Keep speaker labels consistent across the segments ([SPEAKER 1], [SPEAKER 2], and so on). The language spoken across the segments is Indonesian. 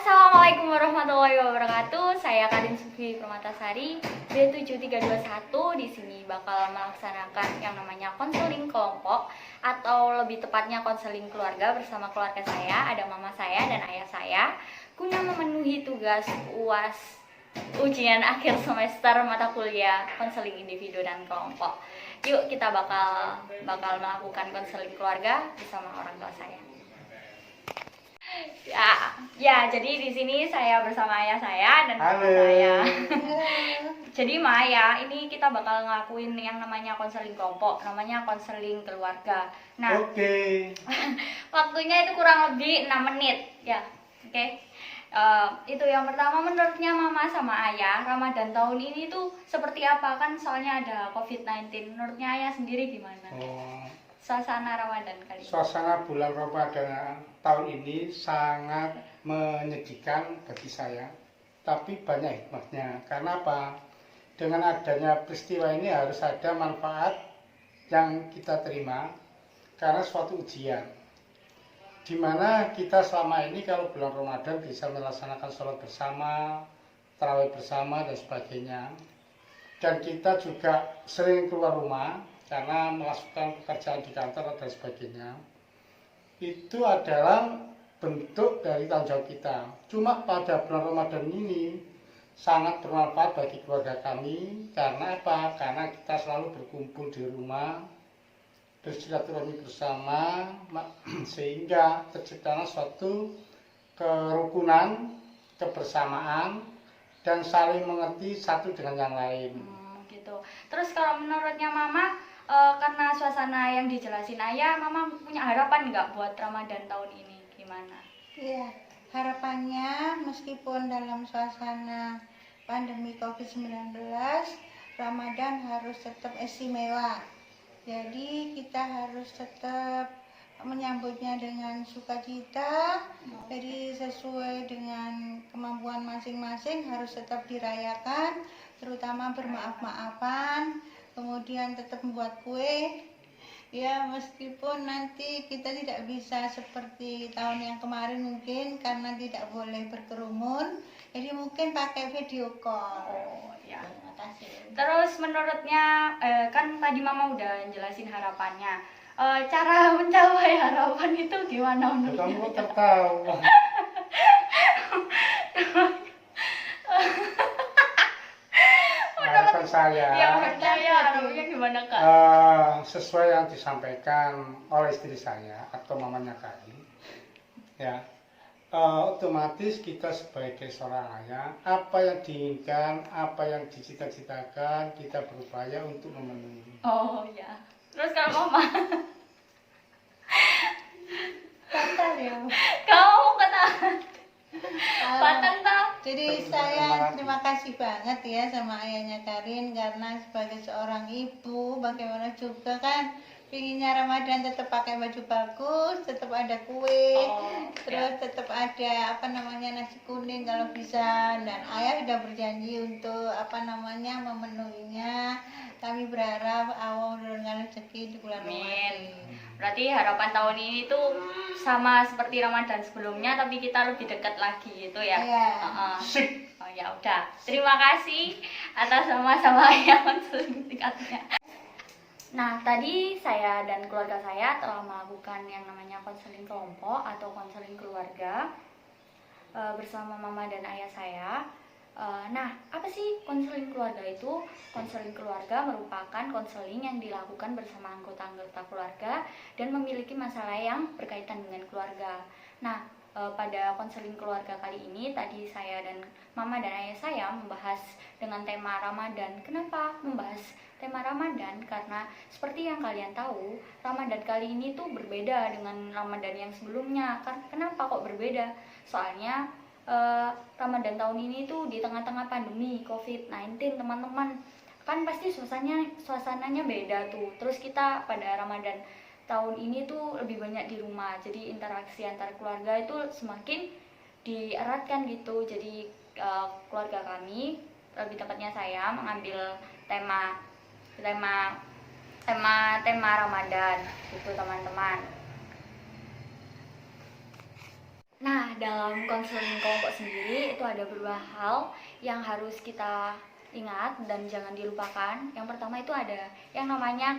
[SPEAKER 1] Assalamualaikum warahmatullahi wabarakatuh. Saya Karin Sufi Permatasari, B7321. Di sini bakal melaksanakan yang namanya konseling kelompok atau lebih tepatnya konseling keluarga bersama keluarga saya, ada mama saya dan ayah saya, guna memenuhi tugas UAS ujian akhir semester mata kuliah konseling individu dan kelompok. Yuk kita bakal melakukan konseling keluarga bersama orang tua saya. Jadi di sini saya bersama ayah saya dan mama saya. Jadi Maya, ini kita bakal ngelakuin yang namanya konseling kelompok, namanya konseling keluarga. Nah, waktunya itu kurang lebih 6 menit, ya. Oke. Itu yang pertama, menurutnya mama sama ayah, Ramadan tahun ini tuh seperti apa? Kan soalnya ada COVID-19. Menurutnya ayah sendiri gimana? Suasana Ramadan kali ini.
[SPEAKER 2] Suasana bulan Ramadan tahun ini sangat menyedihkan bagi saya, tapi banyak hikmahnya. Karena apa? Dengan adanya peristiwa ini harus ada manfaat yang kita terima karena suatu ujian. Dimana kita selama ini kalau bulan Ramadan bisa melaksanakan sholat bersama, tarawih bersama dan sebagainya. Dan kita juga sering keluar rumah karena melakukan pekerjaan di kantor dan sebagainya. Itu adalah bentuk dari tanggung jawab kita. Cuma pada bulan Ramadan ini sangat bermanfaat bagi keluarga kami. Karena apa? Karena kita selalu berkumpul di rumah, bersilaturahmi bersama, sehingga terciptalah suatu kerukunan, kebersamaan, dan saling mengerti satu dengan yang lain.
[SPEAKER 1] Gitu. Terus kalau menurutnya mama, karena suasana yang dijelasin ayah, mama punya harapan nggak buat Ramadan tahun ini? Gimana?
[SPEAKER 3] Iya, harapannya meskipun dalam suasana pandemi COVID-19, Ramadan harus tetap istimewa. Jadi kita harus tetap menyambutnya dengan sukacita. Jadi sesuai dengan kemampuan masing-masing harus tetap dirayakan, terutama bermaaf-maafan. Kemudian tetap membuat kue, ya meskipun nanti kita tidak bisa seperti tahun yang kemarin mungkin karena tidak boleh berkerumun, jadi mungkin pakai video call.
[SPEAKER 1] Ya.
[SPEAKER 3] Terima kasih.
[SPEAKER 1] Terus menurutnya, kan tadi mama udah jelasin harapannya, cara mencapai harapan itu gimana menurutnya?
[SPEAKER 2] Kamu tertawa. Harapan saya,
[SPEAKER 1] harapannya gimana Kak?
[SPEAKER 2] sesuai yang disampaikan oleh istri saya atau mamanya Karin, ya, otomatis kita sebagai seorang ayah, apa yang diinginkan, apa yang dicita-citakan, kita berupaya untuk memenuhi.
[SPEAKER 1] Oh ya. Terus kalau mama,
[SPEAKER 3] Batal ya.
[SPEAKER 1] kamu kata patang tau?
[SPEAKER 3] Jadi saya terima kasih banget ya sama ayahnya Karin, karena sebagai seorang ibu bagaimana juga kan pinginnya Ramadan tetap pakai baju bagus, tetap ada kue, terus tetap ada nasi kuning kalau bisa, dan ayah sudah berjanji untuk memenuhinya. Kami berharap Allah menurunkan rezeki di bulan Ramadan.
[SPEAKER 1] Berarti harapan tahun ini tuh sama seperti Ramadan sebelumnya, tapi kita lebih dekat lagi gitu ya.
[SPEAKER 3] Iya.
[SPEAKER 1] Oh ya udah. Terima kasih atas sama-sama yang konseling singkatnya. Nah, tadi saya dan keluarga saya telah melakukan yang namanya konseling kelompok atau konseling keluarga bersama mama dan ayah saya. Nah, apa sih konseling keluarga itu? Konseling keluarga merupakan konseling yang dilakukan bersama anggota-anggota keluarga dan memiliki masalah yang berkaitan dengan keluarga. Nah, pada konseling keluarga kali ini tadi saya dan mama dan ayah saya membahas dengan tema Ramadan. Kenapa membahas tema Ramadan? Karena seperti yang kalian tahu, Ramadan kali ini tuh berbeda dengan Ramadan yang sebelumnya. Kenapa kok berbeda? Soalnya Ramadan tahun ini tuh di tengah-tengah pandemi COVID-19, teman-teman. Kan pasti suasananya beda tuh. Terus kita pada Ramadan tahun ini tuh lebih banyak di rumah. Jadi interaksi antar keluarga itu semakin dieratkan gitu. Jadi keluarga kami, lebih tepatnya saya, mengambil tema Ramadan gitu teman-teman. Nah, Nah, dalam konseling kelompok sendiri itu ada beberapa hal yang harus kita ingat dan jangan dilupakan. Yang pertama itu ada yang namanya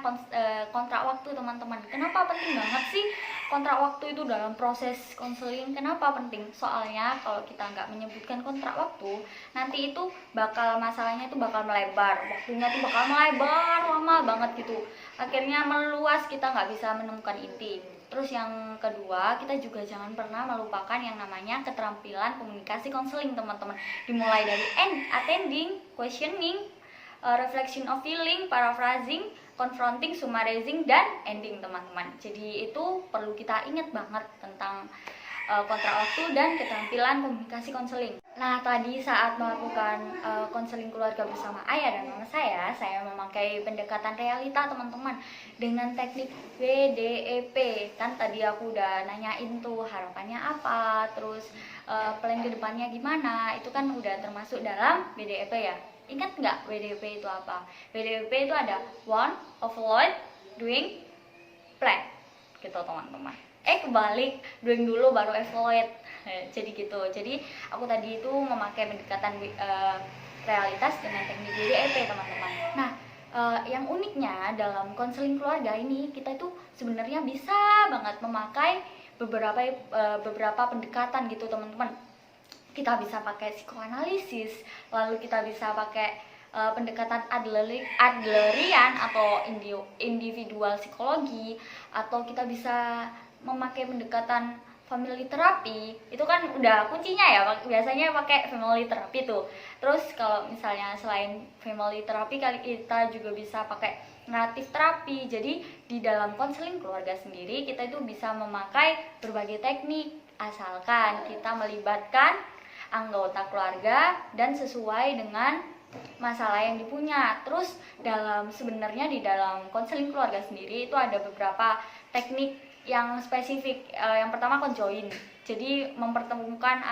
[SPEAKER 1] kontrak waktu, teman-teman. Kenapa penting banget sih kontrak waktu itu dalam proses konseling? Kenapa penting? Soalnya kalau kita nggak menyebutkan kontrak waktu, nanti itu masalahnya itu bakal melebar, waktunya tuh bakal melebar lama banget gitu. Akhirnya meluas, kita nggak bisa menemukan inti. Terus yang kedua, kita juga jangan pernah melupakan yang namanya keterampilan komunikasi konseling, teman-teman. Dimulai dari attending, questioning, reflection of feeling, paraphrasing, confronting, summarizing, dan ending, teman-teman. Jadi itu perlu kita ingat banget tentang kontrak waktu dan keterampilan komunikasi konseling. Nah, tadi saat melakukan konseling keluarga bersama ayah dan mama saya memakai pendekatan realita, teman-teman, dengan teknik WDEP. Kan tadi aku udah nanyain tuh harapannya apa, terus plan ke depannya gimana, itu kan udah termasuk dalam WDEP ya. Ingat nggak WDEP itu apa? WDEP itu ada want, avoid, doing, plan, gitu teman-teman. Kebalik, doing dulu baru evaluate. Jadi gitu. Jadi aku tadi itu memakai pendekatan realitas dengan teknik WDEP, teman-teman. Nah, yang uniknya dalam konseling keluarga ini, kita itu sebenarnya bisa banget memakai beberapa pendekatan gitu, teman-teman. Kita bisa pakai psikoanalisis, lalu kita bisa pakai pendekatan Adlerian atau individual psikologi, atau kita bisa memakai pendekatan family therapy. Itu kan udah kuncinya ya, biasanya pakai family therapy tuh. Terus kalau misalnya selain family therapy, kita juga bisa pakai narrative therapy. Jadi di dalam konseling keluarga sendiri kita itu bisa memakai berbagai teknik, asalkan kita melibatkan anggota keluarga dan sesuai dengan masalah yang dipunya. Terus sebenarnya di dalam konseling keluarga sendiri itu ada beberapa teknik yang spesifik. Yang pertama conjoin, jadi mempertemukan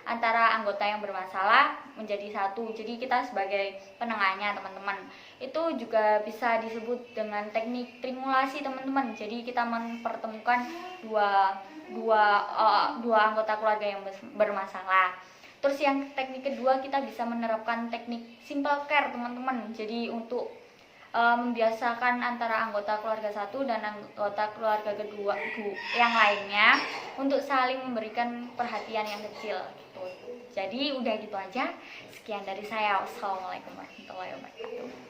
[SPEAKER 1] antara anggota yang bermasalah menjadi satu. Jadi kita sebagai penengahnya, teman-teman. Itu juga bisa disebut dengan teknik trimulasi, teman-teman. Jadi kita mempertemukan dua anggota keluarga yang bermasalah. Terus yang teknik kedua, kita bisa menerapkan teknik simple care, teman-teman. Jadi untuk membiasakan antara anggota keluarga satu dan anggota keluarga kedua yang lainnya untuk saling memberikan perhatian yang kecil gitu. Jadi udah gitu aja. Sekian dari saya. Wassalamualaikum warahmatullahi wabarakatuh.